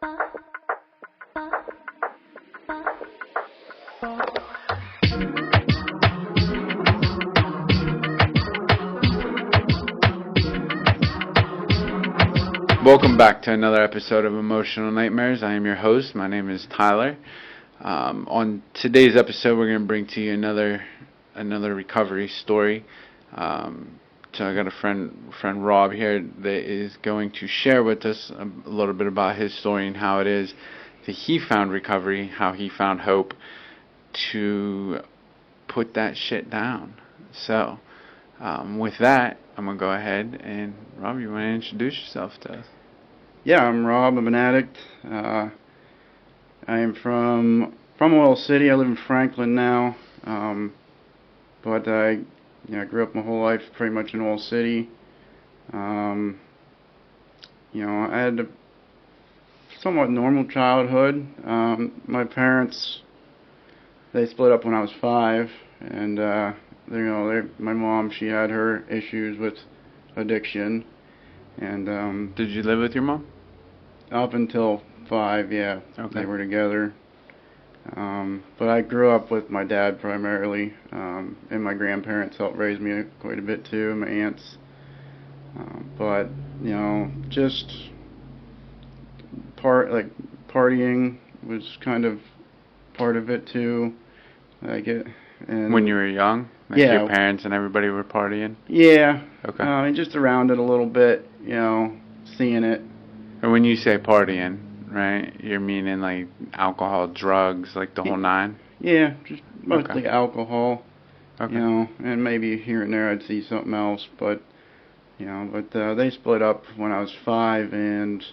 Welcome back to another episode of Emotional Nightmares. I am your host. My name is Tyler. On today's episode, we're going to bring to you another recovery story. So I got a friend Rob here that is going to share with us a little bit about his story and how it is that he found recovery, how he found hope to put that shit down. So with that, I'm going to go ahead and, Rob, you want to introduce yourself to us? Yeah, I'm Rob. I'm an addict. I am from Oil City. I live in Franklin now. But I grew up my whole life pretty much in Oil City. I had a somewhat normal childhood. My parents, they split up when I was 5, and my mom, she had her issues with addiction. And did you live with your mom? Up until 5, yeah. Okay. They were together. But I grew up with my dad primarily, and my grandparents helped raise me quite a bit too, my aunts. But just partying was kind of part of it too. And when you were young? Like yeah. Your parents and everybody were partying? Yeah. Okay. And just around it a little bit, seeing it. And when you say partying, right, you're meaning like alcohol, drugs, like the whole nine? Yeah, just mostly Okay. alcohol. Okay. And maybe here and there I'd see something else, but they split up when I was 5, and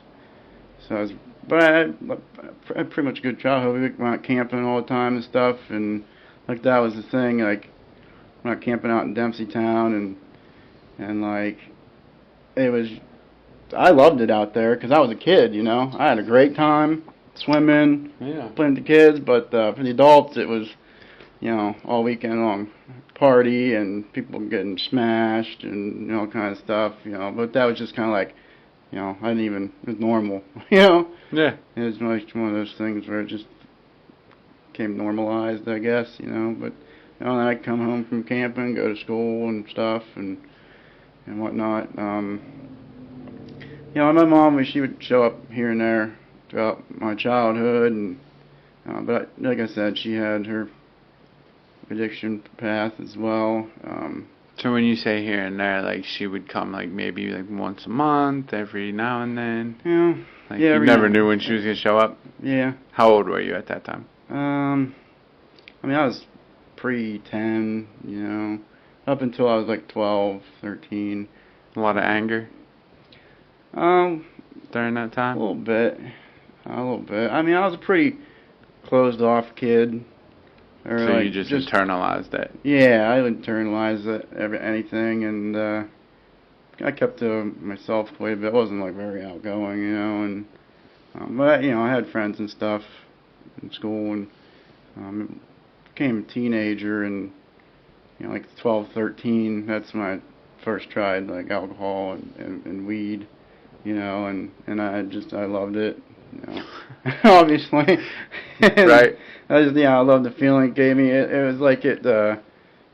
so I had pretty much a good childhood. We went out camping all the time and stuff, and like that was the thing. Like, we went out camping out in Dempsey Town, and like it was. I loved it out there because I was a kid. I had a great time swimming, playing with the kids. But for the adults, it was all weekend long party and people getting smashed and all kind of stuff. But that was just kind of like I didn't even, it was normal. Yeah. It was like one of those things where it just became normalized, I guess. But then I'd come home from camping, go to school and stuff and whatnot. My mom, she would show up here and there throughout my childhood, and but like I said, she had her addiction path as well. So when you say here and there, like she would come like maybe like once a month, every now and then? Yeah. Like you never knew when she was going to show up? Yeah. How old were you at that time? I was pre-10, up until I was like 12, 13. A lot of anger? During that time? A little bit. I was a pretty closed-off kid. So you just internalized it? Yeah, I internalized anything, and I kept to myself quite a bit. I wasn't like very outgoing, but I had friends and stuff in school, and became a teenager, and like 12, 13. That's when I first tried like alcohol and weed. And I loved it, obviously. Right. I loved the feeling it gave me. It was like it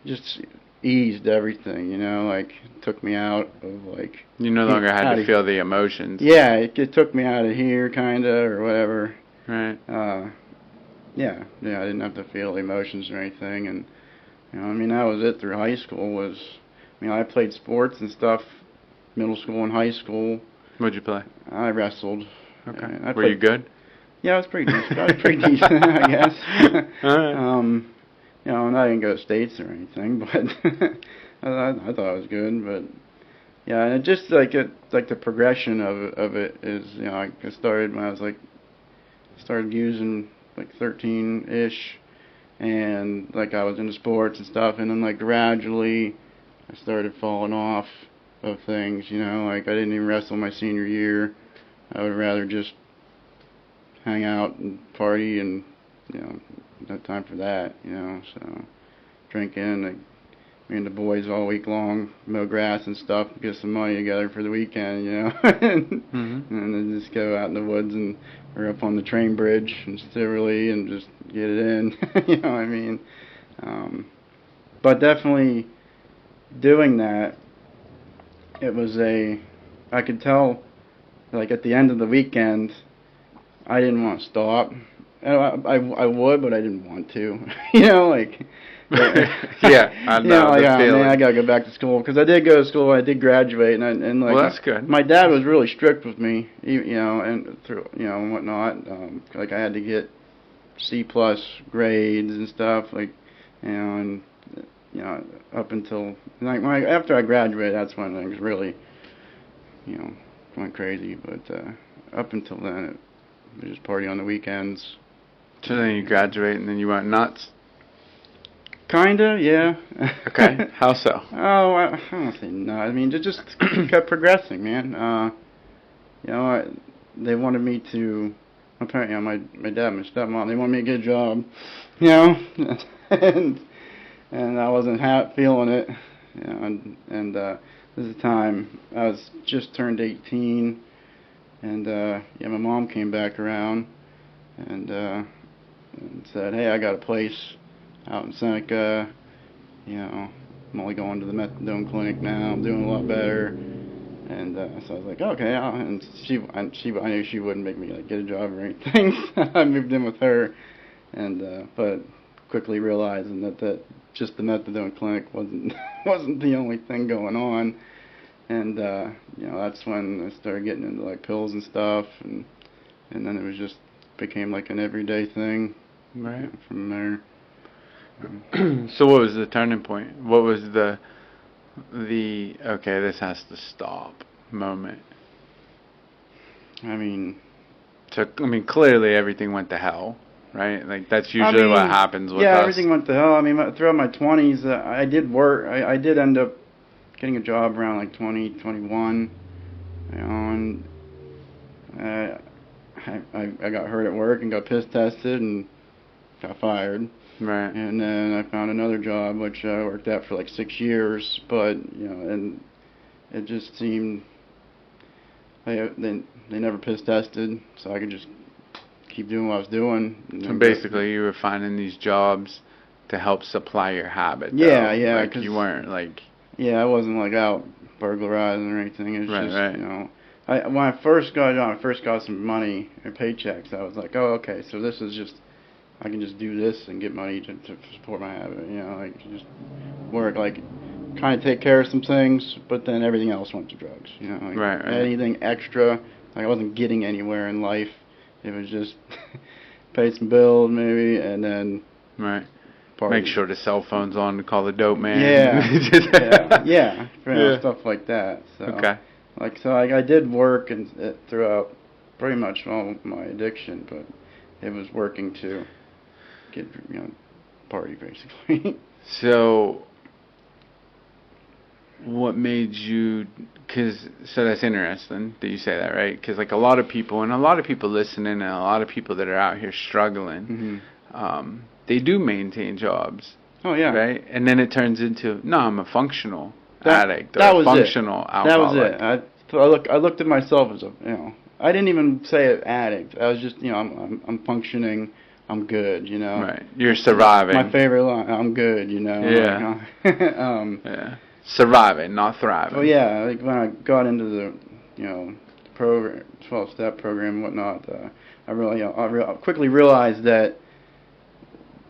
just eased everything, like it took me out of like. You no longer had to feel the emotions. Yeah, it took me out of here, kinda, or whatever. Right. Yeah, I didn't have to feel emotions or anything, and that was it through high school. I played sports and stuff, middle school and high school. What'd you play? I wrestled. Okay. Were you good? Yeah, I was pretty decent. I guess. All right. And I didn't go to states or anything, but I thought it was good. But yeah, and it just like the progression of it is, I started when I was started using like 13-ish, and like I was into sports and stuff, and then like gradually I started falling off of things, like I didn't even wrestle my senior year. I would rather just hang out and party, and no time for that, so drinking, like me and the boys all week long mow grass and stuff, get some money together for the weekend, you know, and then just go out in the woods and or up on the train bridge in Stiverly and just get it in, you know what I mean? But definitely doing that, I could tell, like at the end of the weekend, I didn't want to stop. I would, but I didn't want to, you know, like. Yeah, I know, you know, like, the oh, feeling. man, I gotta go back to school because I did go to school. I did graduate, and like, well, that's good. My dad was really strict with me, you know, and through, you know, and whatnot. Like I had to get C+ grades and stuff, like, you know, and you know, up until like after I graduated, that's when things really, you know, went crazy. But up until then, it was just party on the weekends. So then you graduate and then you went nuts? Kinda, yeah. Okay, how so? Oh, I don't say no. I mean, it just kept progressing, man. You know, they wanted me to. My parents, you know, my dad, my stepmom, they wanted me to get a job, you know, and I wasn't feeling it, you know, and this is the time I was just turned 18, and yeah, my mom came back around and said, hey, I got a place out in Seneca, you know, I'm only going to the methadone clinic now, I'm doing a lot better, and so I was like, okay, and I knew she wouldn't make me like get a job or anything, I moved in with her, and but quickly realizing that just the methadone clinic wasn't the only thing going on, and you know, that's when I started getting into like pills and stuff, and then it was just became like an everyday thing, right, from there. So what was the turning point? What was the okay, this has to stop moment? I mean, clearly everything went to hell, right? Like that's usually what happens with us. Yeah, everything went to hell. I mean, throughout my 20s, I did work. I did end up getting a job around like 20, 21, you know, and I got hurt at work and got piss tested and got fired. Right. And then I found another job, which I worked at for like 6 years, but, you know, and it just seemed, they never piss tested, so I could just keep doing what I was doing. So basically you were finding these jobs to help supply your habit. Yeah, though. yeah. Like you weren't like... Yeah, I wasn't like out burglarizing or anything. It was right, just, right. you know, when I first got some money or paychecks, I was like, oh, okay, so this is just, I can just do this and get money to support my habit, you know, like just work, like kind of take care of some things, but then everything else went to drugs, you know, like right. anything extra, like I wasn't getting anywhere in life. It was just pay some bills maybe, and then right. party. Make sure the cell phone's on to call the dope man. Yeah, stuff like that. So, okay. Like, so I did work and throughout pretty much all my addiction, but it was working to get, you know, party basically. So, what made you? So that's interesting that you say that, right? Because like a lot of people listening, and a lot of people that are out here struggling, they do maintain jobs. Oh yeah. Right, and then it turns into no, I'm a functional addict or a functional alcoholic. That was it. I looked at myself as a, you know, I didn't even say an addict. I was just, you know, I'm functioning. I'm good, you know. Right. You're surviving. My favorite line. I'm good, you know. Yeah. Like, yeah. Surviving, not thriving. Well, yeah. Like when I got into the, you know, program, 12-step program and whatnot, I really, you know, I quickly realized that,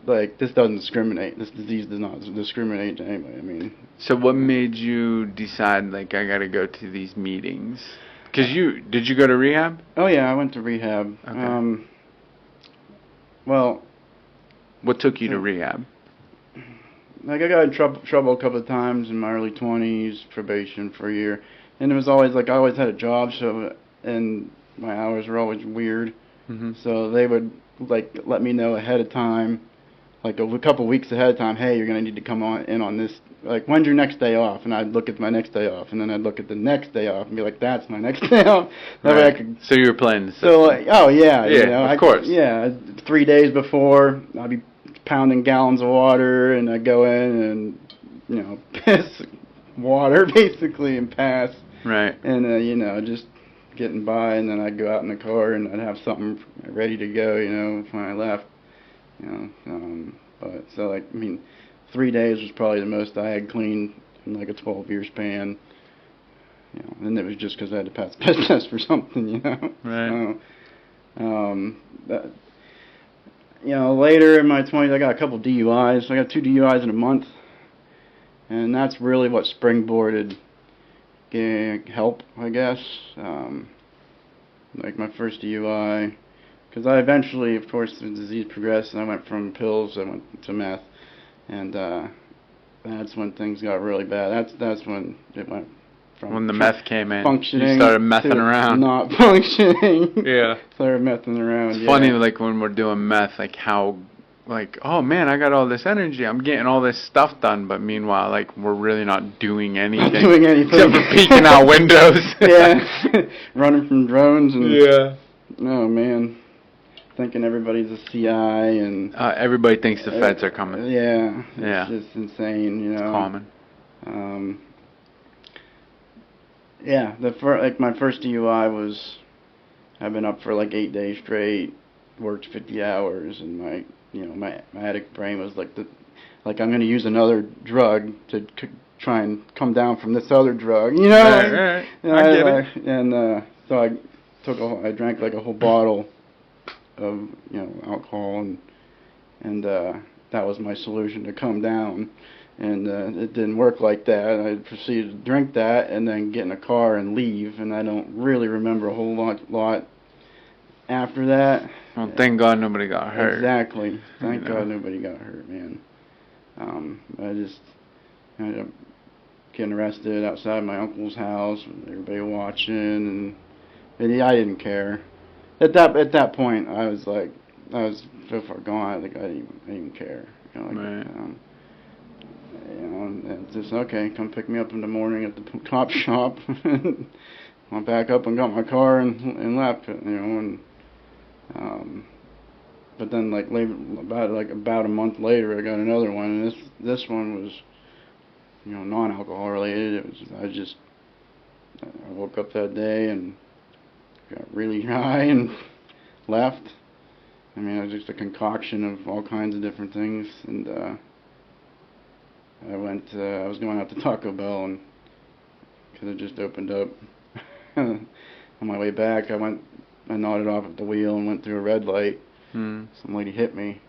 like, this doesn't discriminate. This disease does not discriminate to anybody. I mean. So what made you decide, like, I got to go to these meetings? Because did you go to rehab? Oh yeah, I went to rehab. Okay. Well. What took you to rehab? Like, I got in trouble a couple of times in my early 20s, probation for a year, and it was always like I always had a job, so and my hours were always weird. So they would like let me know ahead of time, like a couple weeks ahead of time. Hey, you're gonna need to come in on this. Like, when's your next day off? And I'd look at my next day off, and then I'd look at the next day off and be like, that's my next day off. That way I could. So you were playing the system. So like, oh yeah, yeah, you know, of course. Yeah, 3 days before I'd be pounding gallons of water, and I'd go in and piss, water, basically, and pass. Right. And, just getting by, and then I'd go out in the car, and I'd have something ready to go, when I left. But, so, 3 days was probably the most I had cleaned in, a 12-year span. And it was just because I had to pass the piss test for something, Right. But, later in my 20s, I got a couple DUIs. I got 2 DUIs in a month. And that's really what springboarded getting help, I guess. My first DUI. Because I eventually, of course, the disease progressed, and I went from pills, I went to meth. And that's when things got really bad. That's when it went from when the meth came in, functioning, you started messing to around. not functioning. Yeah. Started messing around. It's funny, when we're doing meth, how, oh man, I got all this energy, I'm getting all this stuff done, but meanwhile, we're really not doing anything. Not doing anything. Except for peeking out windows. Yeah. Running from drones and. Yeah. Oh man. Thinking everybody's a CI and. Everybody thinks the feds are coming. Yeah. Yeah. It's just insane, It's common. Yeah, my first DUI was, I've been up for 8 days straight, worked 50 hours, and my addict brain was I'm going to use another drug to try and come down from this other drug, Right. I get it. And so I drank a whole bottle of alcohol, and that was my solution to come down. And it didn't work like that. I proceeded to drink that and then get in a car and leave. And I don't really remember a whole lot after that. Well, thank God nobody got hurt. Exactly. Thank God nobody got hurt, man. I just ended up getting arrested outside my uncle's house with everybody watching, and I didn't care. At that point, I was so far gone. I didn't even care. Right. And it's just, okay, come pick me up in the morning at the cop shop. Went back up and got my car and left, but then about a month later, I got another one, and this one was, non-alcohol related. I woke up that day and got really high and left. It was just a concoction of all kinds of different things, and I was going out to Taco Bell, and because it just opened up. On my way back, I nodded off at the wheel and went through a red light. Some lady hit me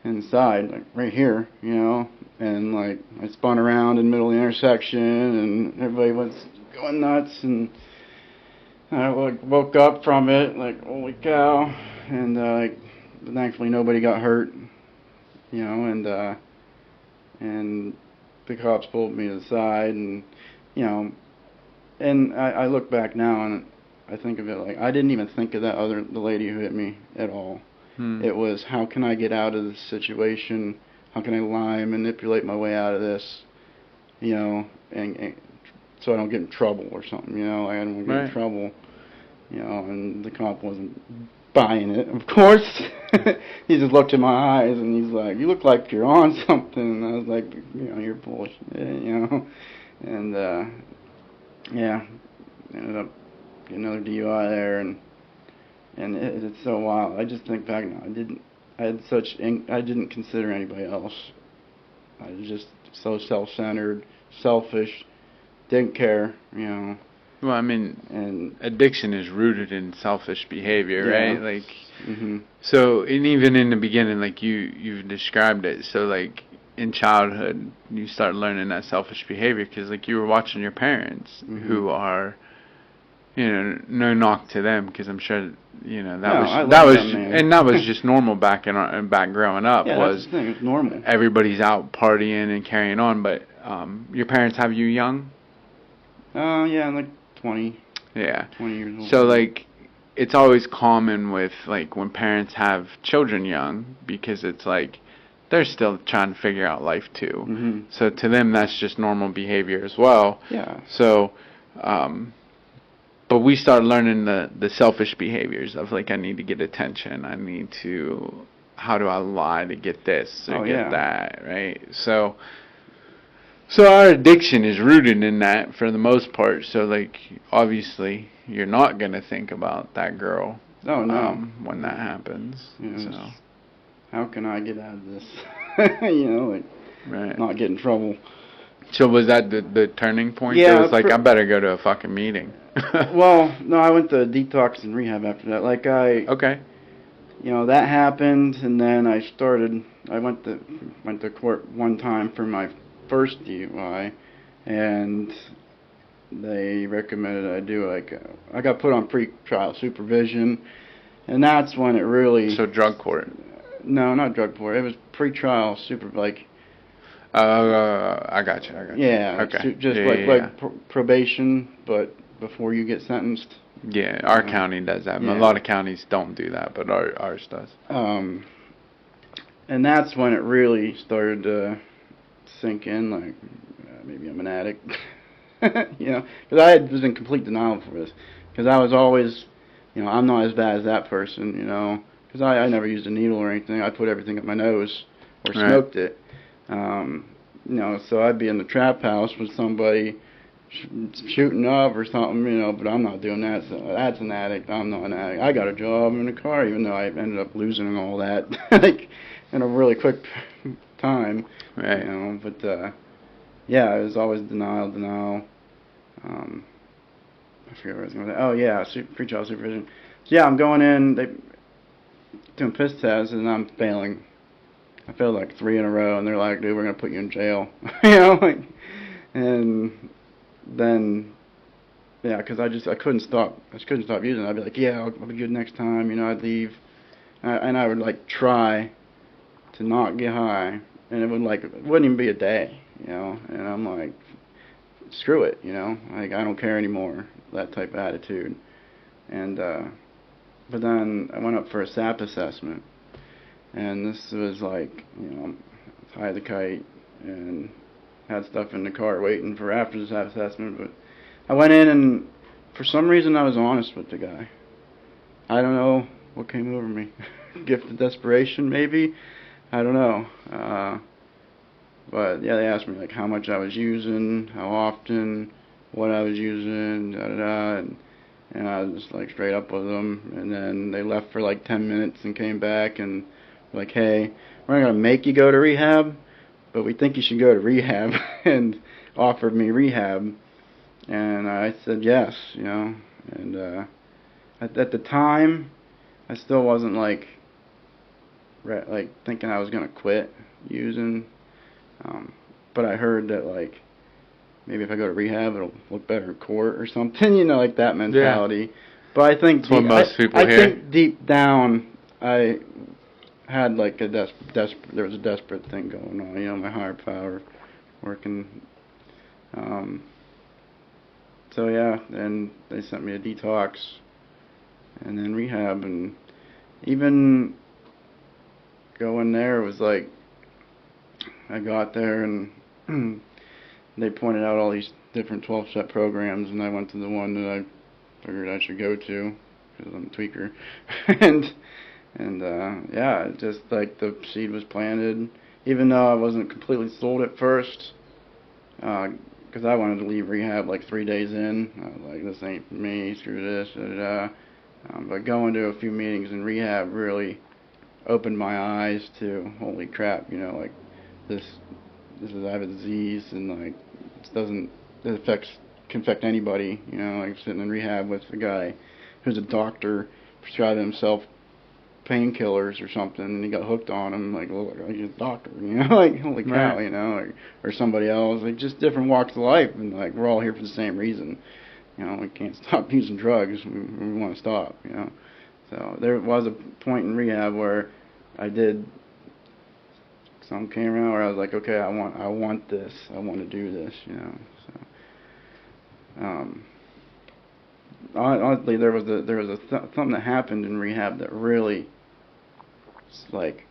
inside, right here, and I spun around in the middle of the intersection, and everybody was going nuts, and I woke up from it, holy cow, and thankfully nobody got hurt, and the cops pulled me to the side, and and I look back now and I think of it I didn't even think of the lady who hit me at all. It was, how can I get out of this situation? How can I lie and manipulate my way out of this? And so I don't get in trouble or something. I don't want to get in trouble. And the cop wasn't buying it, of course. He just looked in my eyes and he's like, "You look like you're on something." And I was like, "You're bullshit," And yeah, ended up getting another DUI there, and it's so wild. I just think back now, I didn't consider anybody else. I was just so self-centered, selfish, didn't care, Well, and addiction is rooted in selfish behavior, right? So, and even in the beginning, you've described it, so in childhood, you start learning that selfish behavior because, you were watching your parents, who are, no knock to them, because I'm sure, that was just normal back growing up. Yeah, was that's the thing. It's normal. Everybody's out partying and carrying on, but your parents have you young? Yeah, 20. Yeah. 20 years old. So it's always common with when parents have children young, because it's they're still trying to figure out life too. So to them that's just normal behavior as well. Yeah. So but we start learning the selfish behaviors of I need to get attention. How do I lie to get this or get that, right? So So our addiction is rooted in that for the most part. So like obviously you're not gonna think about that girl. Oh no. When that happens. So how can I get out of this? Like right. not get in trouble. So was that the turning point? Yeah. It was like I better go to a fucking meeting. Well, no, I went to detox and rehab after that. Like Okay. That happened, and then I went to court one time for my first DUI, and they recommended I do I got put on pre-trial supervision, and that's when it really. So drug court. No, not drug court. It was pre-trial I got you. Yeah. Okay. Just probation, but before you get sentenced. Yeah, our county does that. Yeah. A lot of counties don't do that, but ours does. And that's when it really started to sink in, like, maybe I'm an addict. Because I was in complete denial for this. Because I was always, I'm not as bad as that person, Because I never used a needle or anything. I put everything up my nose or smoked it. So I'd be in the trap house with somebody shooting up or something, but I'm not doing that. So that's an addict. I'm not an addict. I got a job in a car, even though I ended up losing all that like in a really quick time. Right. But yeah, it was always denial. I forget what I was going to say. Oh yeah, pre-trial supervision. So yeah, I'm going in. They doing piss tests, and I'm failing. I failed like 3 in a row, and they're like, "Dude, we're gonna put you in jail." And then, yeah, because I couldn't stop using it. I'd be like, yeah, I'll be good next time. I'd leave, and I would like try to not get high, and it wouldn't even be a day, And I'm like, screw it, like I don't care anymore. That type of attitude, and but then I went up for a SAP assessment, and this was like, high as a kite, and had stuff in the car waiting for after the SAP assessment, but I went in and for some reason I was honest with the guy. I don't know what came over me. Gift of desperation, maybe? I don't know. But yeah, they asked me like how much I was using, how often, what I was using, and I was just like straight up with them. And then they left for like 10 minutes and came back and like, hey, we're not gonna make you go to rehab, but we think you should go to rehab, and offered me rehab, and I said yes, and at the time, I still wasn't like thinking I was gonna quit using, but I heard that like maybe if I go to rehab, it'll look better in court or something, like that mentality. Yeah. But I think what most people hear. I think deep down, I had like there was a desperate thing going on, my higher power working. So yeah, and they sent me a detox, and then rehab, and even going there was like, I got there and they pointed out all these different 12-step programs, and I went to the one that I figured I should go to because I'm a tweaker, and yeah, just like the seed was planted, even though I wasn't completely sold at first, because I wanted to leave rehab like 3 days in. I was like, this ain't for me, screw this, but going to a few meetings in rehab really opened my eyes to, holy crap, like this is, I have a disease, and like it can affect anybody, like sitting in rehab with a guy who's a doctor prescribing himself painkillers or something, and he got hooked on them, like, well, he's a doctor, like, holy cow, right. or somebody else, like, just different walks of life, and like, we're all here for the same reason, we can't stop using drugs, we want to stop, so there was a point in rehab where something came around where I was like, okay, I want this, I want to do this, so, honestly, there was something that happened in rehab that really, like,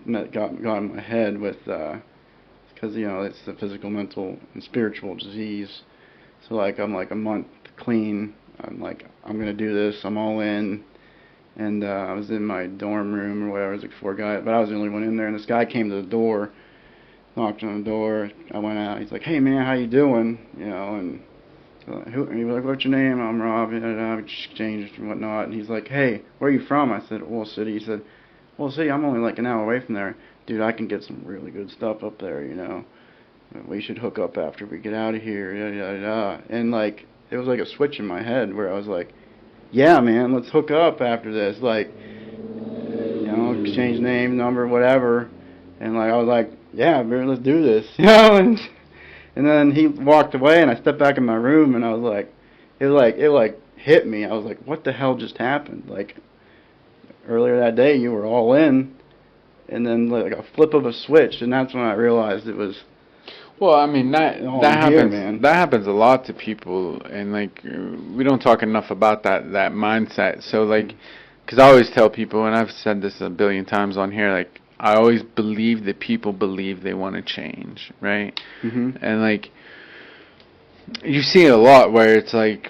got in my head with, because it's the physical, mental, and spiritual disease. So like I'm like a month clean. I'm like, I'm gonna do this. I'm all in. And I was in my dorm room or whatever. It was like 4 guys, but I was the only one in there. And this guy came to the door, knocked on the door. I went out. He's like, "Hey man, how you doing?" You know, and he was like, "What's your name?" "I'm Rob." We exchanged and whatnot. And he's like, "Hey, where are you from?" I said, "Oil City." He said, "Well, see, I'm only like an hour away from there. Dude, I can get some really good stuff up there, you know. We should hook up after we get out of here, yada, yada, yada." And, like, it was like a switch in my head where I was like, yeah, man, let's hook up after this. Like, you know, exchange name, number, whatever. And, like, I was like, yeah, man, let's do this. You know, and then he walked away, and I stepped back in my room, and I was like, it hit me. I was like, what the hell just happened? Like, earlier that day, you were all in, and then, like, a flip of a switch, and that's when I realized it was... Well, I mean, that happens. Man. That happens a lot to people, and like we don't talk enough about that mindset. So like, because I always tell people, and I've said this a billion times on here, like I always believe that people believe they want to change, right? Mm-hmm. And like, you see it a lot where it's like,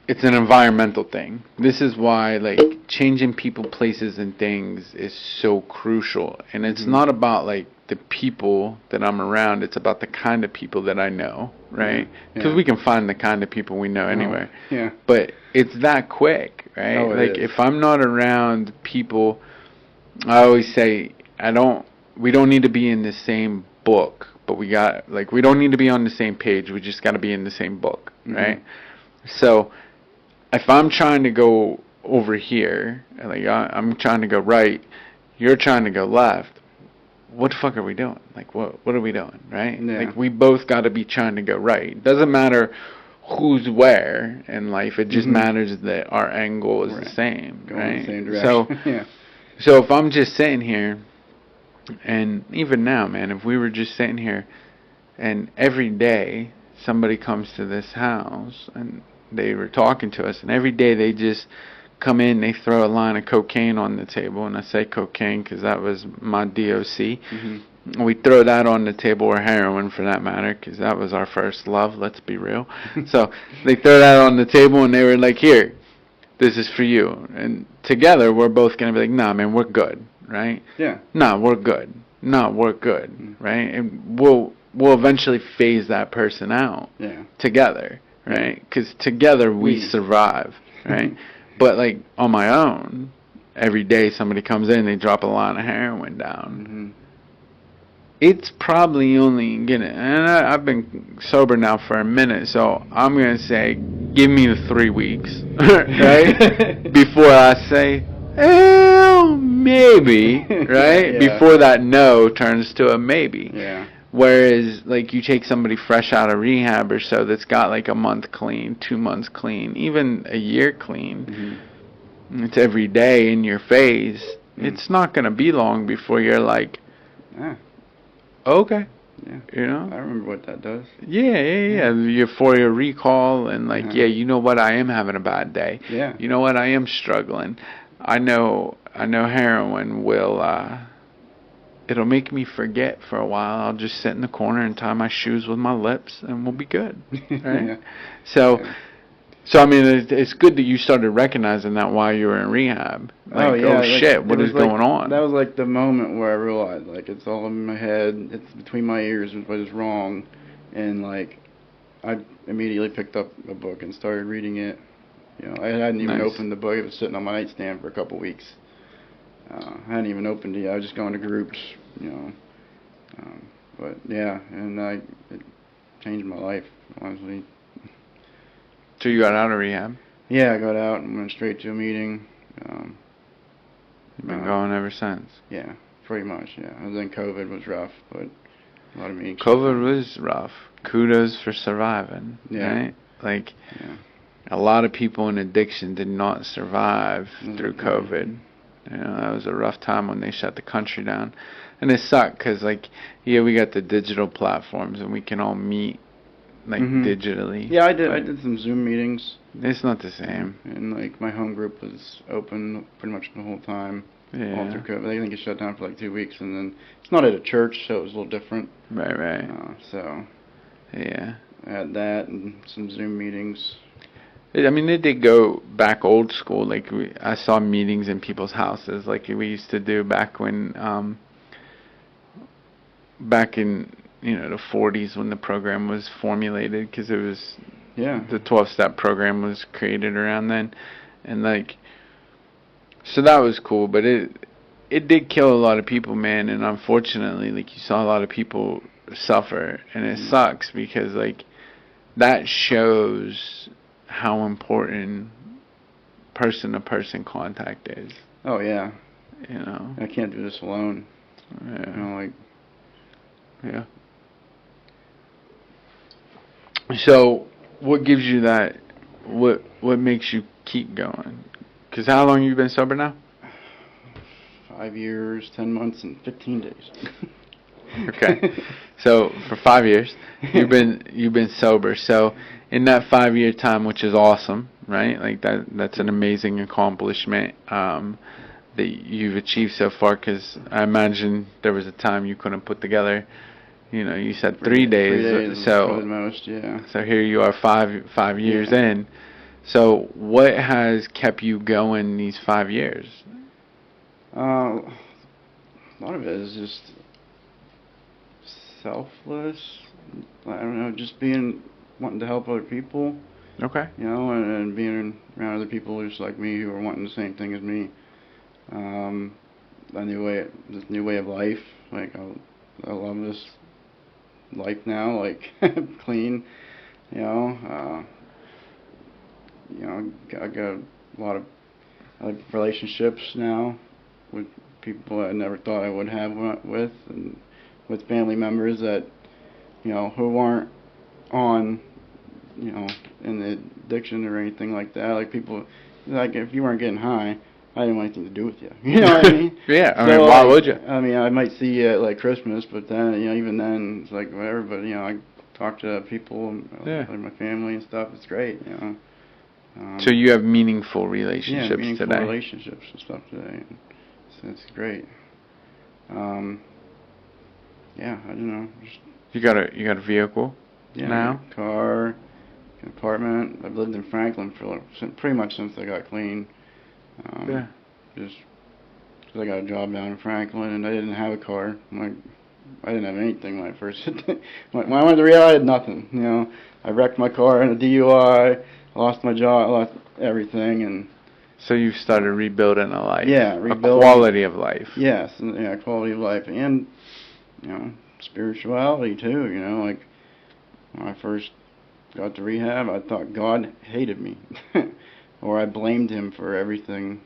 it's an environmental thing. This is why like changing people, places, and things is so crucial, and it's not about like the people that I'm around, it's about the kind of people that I know, right? Because we can find the kind of people we know anyway. Yeah. But it's that quick, right? Like if I'm not around people, I always say we don't need to be in the same book, but we don't need to be on the same page. We just got to be in the same book, right? So if I'm trying to go over here, like I'm trying to go right, you're trying to go left, what the fuck are we doing? Like, what are we doing, right? Yeah. Like, we both got to be trying to go right. Doesn't matter who's where in life. It just matters that our angle is the same, going right? in the same direction. So if I'm just sitting here, and even now, man, if we were just sitting here, and every day somebody comes to this house, and they were talking to us, and every day they just come in, they throw a line of cocaine on the table, and I say cocaine because that was my DOC. We throw that on the table, or heroin for that matter, because that was our first love, let's be real. So they throw that on the table, and they were like, here, this is for you. And together, we're both going to be like, nah, man, we're good, right? Yeah. Nah, we're good. Nah, we're good, right? And we'll eventually phase that person out together, right? Because together we survive, right? But, like, on my own, every day somebody comes in, they drop a line of heroin down. It's probably only going to... And I've been sober now for a minute, so I'm going to say, give me the 3 weeks, right? Before I say, maybe, right? Before that no turns to a maybe. Yeah. Whereas, like, you take somebody fresh out of rehab or so that's got, like, a month clean, 2 months clean, even a year clean, it's every day in your face, it's not going to be long before you're like, okay. Yeah. You know? I remember what that does. Yeah. Euphoria recall, and, like, you know what, I am having a bad day. Yeah. You know what, I am struggling. I know heroin will... it'll make me forget for a while. I'll just sit in the corner and tie my shoes with my lips, and we'll be good, right? So I mean, it's good that you started recognizing that while you were in rehab. Like, shit, what is going on? That was like the moment where I realized, like, it's all in my head. It's between my ears what is wrong, and like, I immediately picked up a book and started reading it. You know, I hadn't even opened the book. It was sitting on my nightstand for a couple weeks. I hadn't even opened it yet. I was just going to groups, you know. But yeah, and it changed my life, honestly. So you got out of rehab? Yeah, I got out and went straight to a meeting. You've been going ever since? Yeah, pretty much, yeah. And then COVID was rough, but a lot of meetings. COVID was rough. Kudos for surviving, right? Like, a lot of people in addiction did not survive through COVID. You know, that was a rough time when they shut the country down. And it sucked because, like, we got the digital platforms and we can all meet, like, digitally. Yeah, I did some Zoom meetings. It's not the same. And, like, my home group was open pretty much the whole time. All through COVID. I think it shut down for, like, 2 weeks. And then it's not at a church, so it was a little different. Right. So, yeah. I had that and some Zoom meetings. I mean, they did go back old school. Like, I saw meetings in people's houses, like we used to do back when back in the 40s when the program was formulated, because it was the 12-step program was created around then, and like, so that was cool, but it did kill a lot of people, man, and unfortunately, like, you saw a lot of people suffer, and it sucks because, like, that shows how important person-to-person contact is. Oh yeah. You know, I can't do this alone. Yeah. You know, like. Yeah. So, what gives you that? What makes you keep going? Because how long you been sober now? 5 years, 10 months, and 15 days. Okay. So for 5 years, you've been sober. So in that 5 year time, which is awesome, right? Like that's an amazing accomplishment that you've achieved so far. Because I imagine there was a time you couldn't put together. You said 3 days. 3 days So for the most, yeah. So here you are, 5 years in. So what has kept you going these 5 years? A lot of it is just selfless. I don't know, just wanting to help other people. Okay. And being around other people just like me who are wanting the same thing as me. This new way of life. Like I love this life now. Like clean. I got a lot of relationships now with people I never thought I would have with, and with family members that, who aren't on, in the addiction or anything like that. Like people, like if you weren't getting high, I didn't want anything to do with you. You know what I mean? Yeah, I mean, why would you? I mean, I might see you at like Christmas, but then, even then, it's like whatever. But I talk to people, like my family and stuff. It's great, So you have meaningful relationships today. Yeah, meaningful today. relationships and stuff today. So it's great. Yeah, I don't know. You got a vehicle now? Car, an apartment. I've lived in Franklin for pretty much since I got clean. Just because I got a job down in Franklin, and I didn't have a car. I didn't have anything when I first when I went to rehab. I had nothing. I wrecked my car in a DUI. I lost my job. I lost everything, and so you've started rebuilding a life. Yeah, rebuilding. A quality of life. Yes, quality of life, and spirituality too. Like when I first got to rehab, I thought God hated me, or I blamed Him for everything.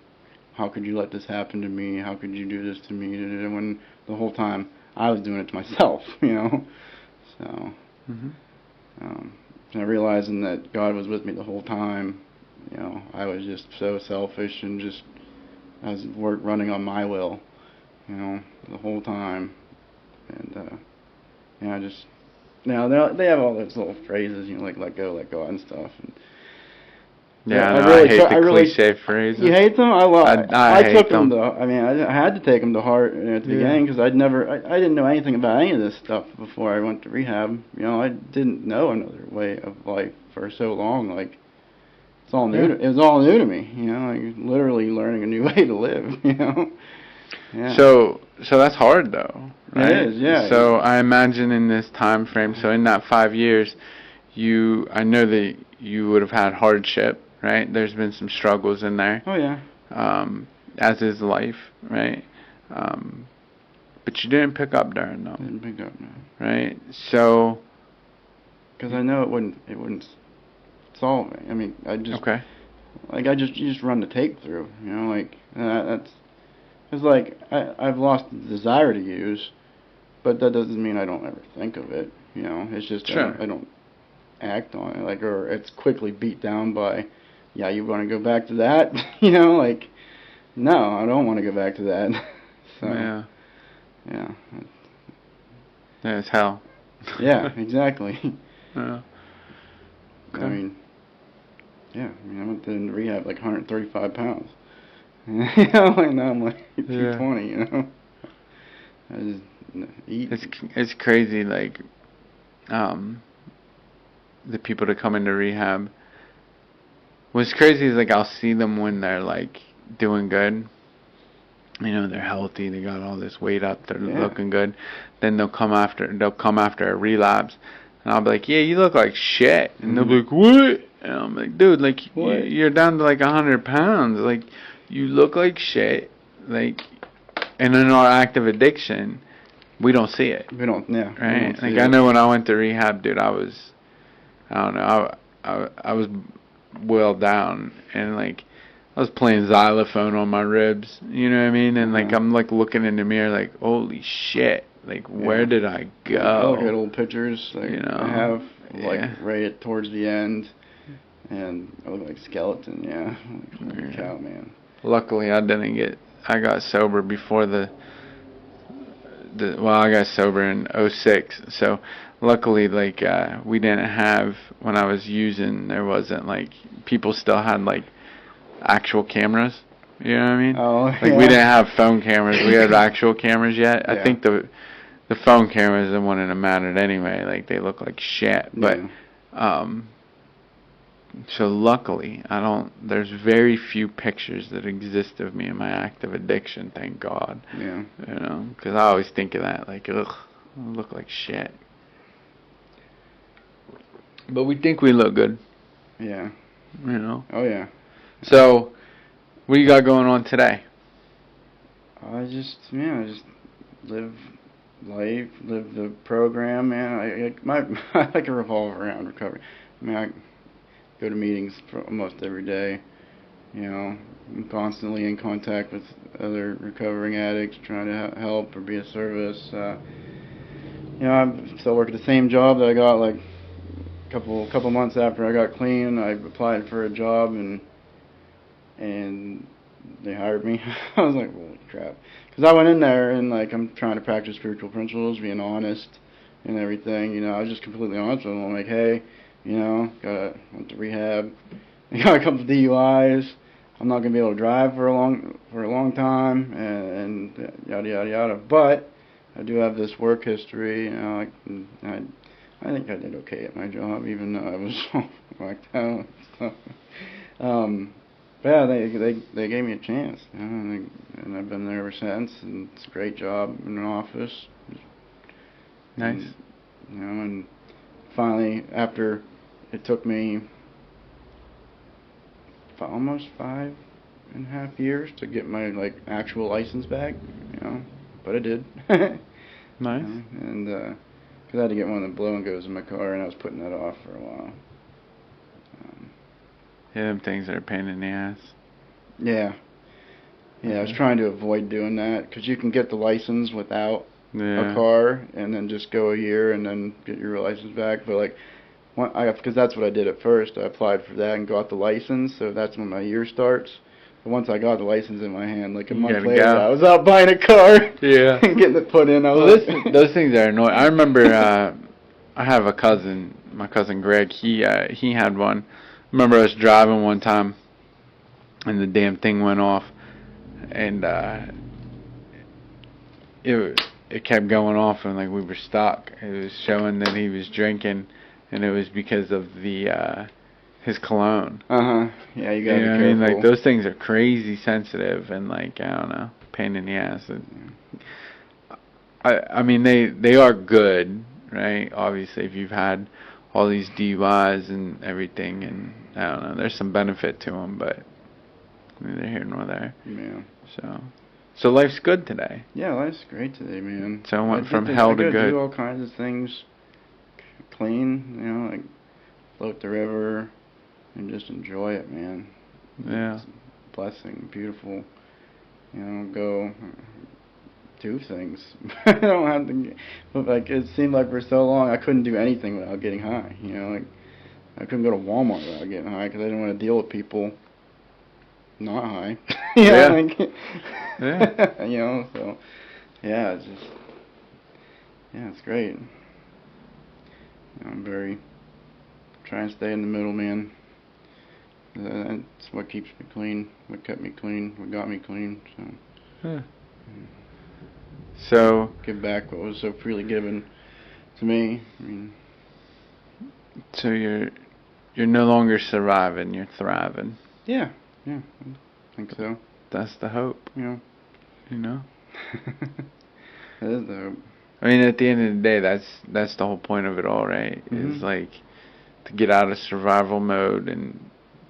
How could you let this happen to me? How could you do this to me? When the whole time I was doing it to myself, So, and realizing that God was with me the whole time, I was just so selfish and just I was running on my will, the whole time, and they have all those little phrases, like let go, and stuff. And, yeah, I hate the cliche phrases. You hate them? I took them to. I mean, I had to take them to heart at the beginning because I didn't know anything about any of this stuff before I went to rehab. I didn't know another way of life for so long. Like it's all new. It was all new to me. Like literally learning a new way to live. Yeah. So that's hard though, right? It is, yeah. So I imagine in this time frame, so in that 5 years, I know that you would have had hardship, right? There's been some struggles in there. Oh yeah. As is life, right? But you didn't pick up during them. Didn't pick up, no. Right? So. Because I know it wouldn't solve it. I mean, Okay. Like you just run the tape through. Like that's. It's like I've lost the desire to use, but that doesn't mean I don't ever think of it. It's just sure. I don't act on it. Or it's quickly beat down by, yeah, you want to go back to that? Like, no, I don't want to go back to that. So, yeah. Yeah. Yeah, it's hell. Yeah, exactly. Yeah. Okay. I went to rehab like 135 pounds. Like now I'm like 220, I just eat. It's crazy, like, the people that come into rehab. What's crazy is, like, I'll see them when they're, like, doing good, they're healthy, they got all this weight up, they're Yeah. looking good. Then they'll come after a relapse, and I'll be like, yeah, you look like shit. And they'll be like, what? And I'm like, dude, like, you're down to like 100 pounds. Like, you look like shit. Like, and in our active addiction, we don't see it. We don't, yeah. Right? Like, I know when I went to rehab, dude, I don't know, I was well down, and like, I was playing xylophone on my ribs, you know what I mean? And like, I'm like looking in the mirror like, holy shit, like, where did I go? I look at old pictures, like, I have, like, right towards the end, and I look like a skeleton, Like, holy cow, man. Luckily, I got sober before I got sober in 06, so luckily, like, we didn't have, when I was using, there wasn't, like, people still had, like, actual cameras, you know what I mean? Oh, like, we didn't have phone cameras, we had actual cameras yet. I think the phone cameras, the one that mattered anyway, like, they look like shit, but, so luckily, there's very few pictures that exist of me in my active addiction, thank God. Yeah. You know, because I always think of that, like, ugh, I look like shit. But we think we look good. Yeah. You know? Oh, yeah. So, what you got going on today? I just live life, live the program, man. I like to revolve around recovery. I mean, I go to meetings for almost every day. You know, I'm constantly in contact with other recovering addicts, trying to help or be of service. You know, I still work at the same job that I got like a couple months after I got clean. I applied for a job and they hired me. I was like, holy crap. Because I went in there and, like, I'm trying to practice spiritual principles, being honest and everything. You know, I was just completely honest with them. I'm like, hey, you know, went to rehab. I got a couple of DUIs. I'm not going to be able to drive for a long time, and yada, yada, yada. But I do have this work history. You know, I think I did okay at my job, even though I was so whacked out. So, but yeah, they gave me a chance, you know, and I've been there ever since, and it's a great job in an office. Nice. And, you know, and finally, after it took me almost 5.5 years to get my, like, actual license back, you know, but I did. Nice. You know, and because I had to get one of the blow-and-goes in my car, and I was putting that off for a while. Yeah, them things are a pain in the ass. Yeah. Yeah, I was trying to avoid doing that, because you can get the license without a car, and then just go a year and then get your license back. But, like, because that's what I did at first. I applied for that and got the license, so that's when my year starts. But once I got the license in my hand, like a month later, I was out buying a car. Yeah. And getting it put in. Those things are annoying. I remember I have a cousin, my cousin Greg, he had one. I remember us driving one time, and the damn thing went off, and it kept going off, and like we were stuck. It was showing that he was drinking, and it was because of his cologne. Yeah, you gotta be careful. I mean, like, those things are crazy sensitive, and like, I don't know, pain in the ass. I mean, they are good, right? Obviously, if you've had all these DUIs and everything, and I don't know, there's some benefit to them, but neither here nor there. Yeah. So life's good today. Yeah, life's great today, man. So I went from hell to good. I do all kinds of things clean, you know, like float the river and just enjoy it, man. Yeah. It's a blessing, beautiful. You know, go do things. I don't have to, but like it seemed like for so long I couldn't do anything without getting high. You know, like I couldn't go to Walmart without getting high because I didn't want to deal with people not high. Yeah. Yeah. You know, so yeah, it's just it's great. You know, I'm trying to stay in the middle, man. That's what keeps me clean, what kept me clean, what got me clean. So give back what was so freely given to me. I mean, so you're no longer surviving, you're thriving. Yeah, I think so. That's the hope. You know. you know? That is dope. I mean, at the end of the day, that's the whole point of it all, right? Mhm. Is like to get out of survival mode and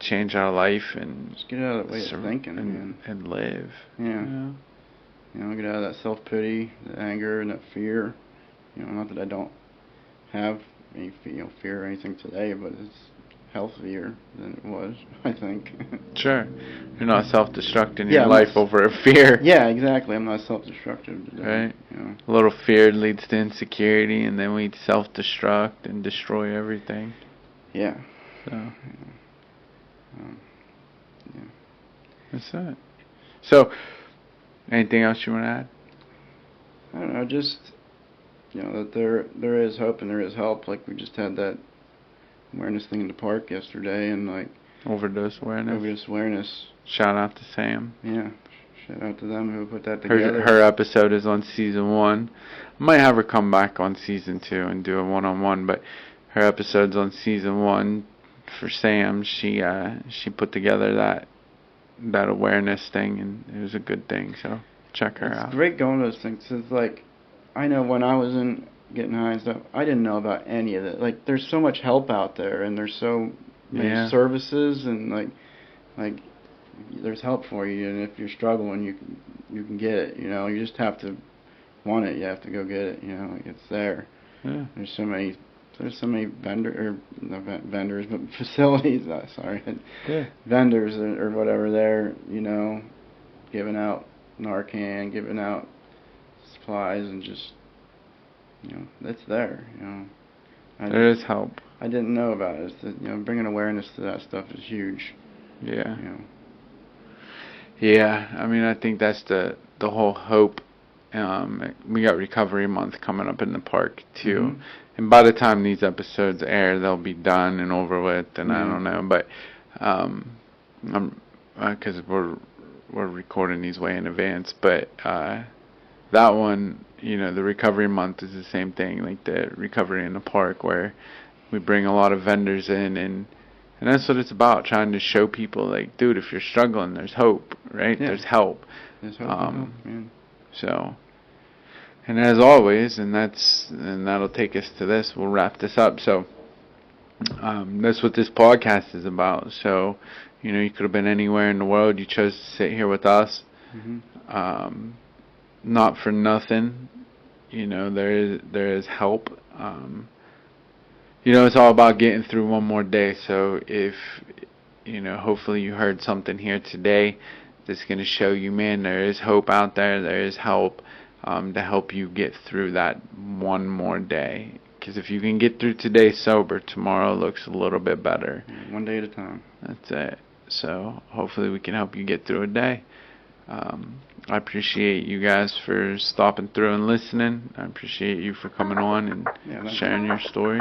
change our life and Just get out of that way of thinking, man. and live. Yeah. You know? You know, get out of that self-pity, the anger, and that fear. You know, not that I don't have any fear or anything today, but it's healthier than it was, I think. Sure. You're not self-destructing Yeah, your life over a fear. Yeah, exactly. I'm not self-destructive today. Right. You know. A little fear leads to insecurity, and then we self-destruct and destroy everything. Yeah. So. Yeah. That's it. So, anything else you want to add? I don't know, just, you know, that there is hope and there is help. Like, we just had that awareness thing in the park yesterday, and, like, Overdose awareness. Shout out to Sam. Yeah. Shout out to them who put that together. Her episode is on season 1. I might have her come back on season 2 and do a one-on-one, but her episode's on season 1 for Sam. She put together that awareness thing, and it was a good thing, so check her out. It's great going to those things. It's like, I know when I was in getting high and stuff, I didn't know about any of it. Like, there's so much help out there, and there's so many services, and like there's help for you, and if you're struggling, you can get it. You know, you just have to want it. You have to go get it. You know, like, it's there. Yeah. There's so many vendors, but facilities. Vendors or whatever there. You know, giving out Narcan, giving out supplies, and just, you know, it's there. You know, There is help. I didn't know about it. You know, bringing awareness to that stuff is huge. Yeah. You know. Yeah, I mean, I think that's the whole hope. We got Recovery Month coming up in the park too, Mm-hmm. and by the time these episodes air, they'll be done and over with. And I don't know, but because we're recording these way in advance, but that one, you know, the Recovery Month is the same thing, like the Recovery in the Park, where we bring a lot of vendors in, and that's what it's about, trying to show people, like, dude, if you're struggling, there's hope, right? Yeah. There's help. There's hope and help, man. So, and as always, and that'll take us to this, we'll wrap this up. So, that's what this podcast is about. So, you know, you could have been anywhere in the world. You chose to sit here with us. Mm-hmm. Not for nothing. You know, there is help. You know, it's all about getting through one more day. So if, you know, hopefully you heard something here today that's going to show you, man, there is hope out there. There is help to help you get through that one more day. Because if you can get through today sober, tomorrow looks a little bit better. One day at a time. That's it. So hopefully we can help you get through a day. I appreciate you guys for stopping through and listening. I appreciate you for coming on and sharing your story.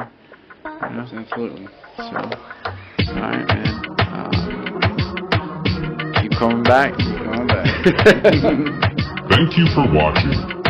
You know? Absolutely. So, alright, man. Keep coming back. Keep coming back. Thank you for watching.